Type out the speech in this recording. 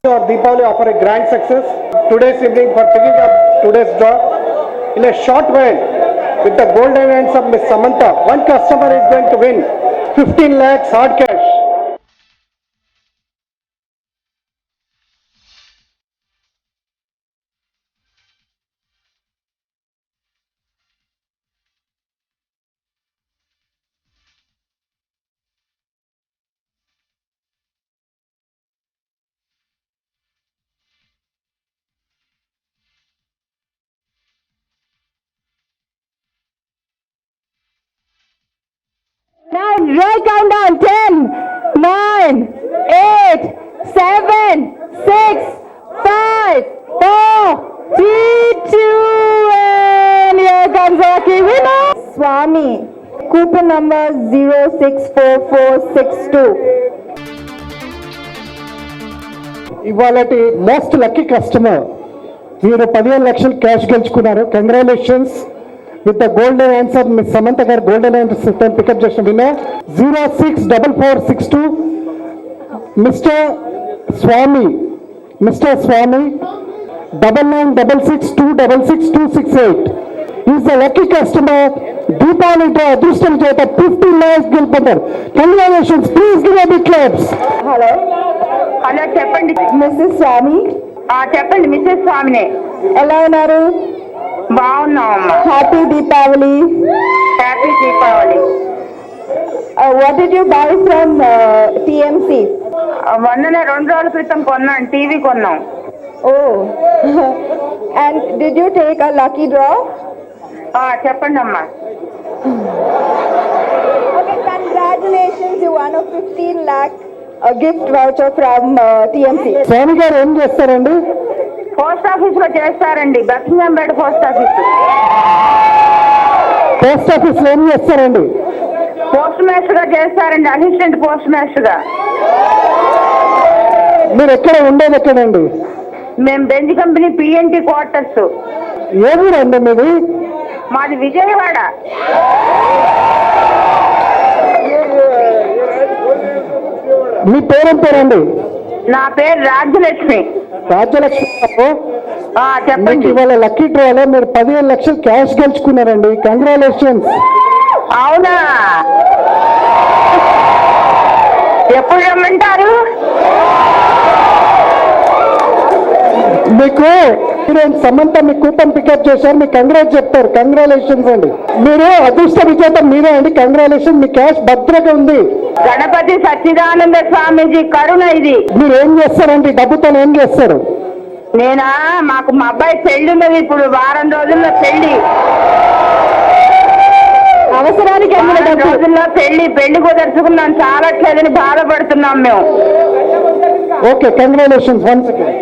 Our Deepavali offer a grand success today's evening for picking up today's draw. In a short while, with the golden hands of Miss Samantha, one customer is going to win 15 lakhs hard cash. Now, right countdown 10, 9, 8, 7, 6, 5, 4, 3, 2, and here comes our lucky winner. Swami, coupon number 064462. ఇవాళటి most lucky customer మీరు 15 లక్షలు cash గెలుచుకున్నారు. Congratulations with the golden answer miss Samantha గారు golden answer pick up చేసిన winner 064462 mister Swami 9966266268 is the lucky customer. దీపావళితో అదృష్టం చేత 15 lakhs గెలుపొందారు. Congratulations, please give a big claps. Hello hello చెప్పండి మిస్సెస్ స్వామి. చెప్పండి మిస్సెస్ స్వామినే. ఎలా ఉన్నారు? బాగున్నామమ్మా. Happy Diwali. Happy Diwali. What did you buy from TMC? మొన్ననే 2 రోజుల క్రితం కొన్నాను, టీవీ కొన్నాం. Oh, and did you take a lucky draw? చెప్పండి అమ్మా. Okay, congratulations, you won 15 lakh gift voucher from TMC. Swami గారు ఏం చేస్తారండి? పోస్ట్ ఆఫీస్ లో చేస్తారండి, Buckinghampet post office. Post office లో ఏం చేస్తారండి? పోస్ట్ మాస్టర్ గా చేస్తారండి, అసిస్టెంట్ పోస్ట్ మాస్టర్ గా. మీరు ఎక్కడ ఉండేది ఎక్కడండి? మేము బెంజ్ కంపెనీ పిఎన్టీ క్వార్టర్స్. ఏ ఊరండి మీది? మాది విజయవాడ. మీ పేరేం పేరండి? నా పేరు రాజ్యలక్ష్మి. రాజ్యలక్ష్మి గారు, చెప్పండి. ఇవాళ లక్కీ డ్రాలో మీరు 15 లక్షలు క్యాష్ గెలుచుకున్నారండి. కంగ్రాచులేషన్స్. అవునా? ఎప్పుడు రమ్మంటారు? మీకు సమంత మీ కూపన్ పికప్ చేశారు, మీకు కంగ్రాట్స్ చెప్తారు. కంగ్రాచులేషన్స్ అండి, మీరు అదృష్ట విజేత మీరే అండి. కంగ్రాచులేషన్, మీ క్యాష్ భద్రగా ఉంది. గణపతి సచ్చిదానంద స్వామీజీ కరుణ ఇది. మీరు ఏం చేస్తారండి డబ్బుతో? ఏం చేస్తారు? నేనా, మాకు మా అబ్బాయి పెళ్లి ఉన్నది, ఇప్పుడు వారం రోజుల్లో పెళ్లి. అవసరానికి రోజుల్లో పెళ్లి కుదర్చుకున్నాం, చాలట్లేదని బాధపడుతున్నాం మేము. Okay, congratulations once again.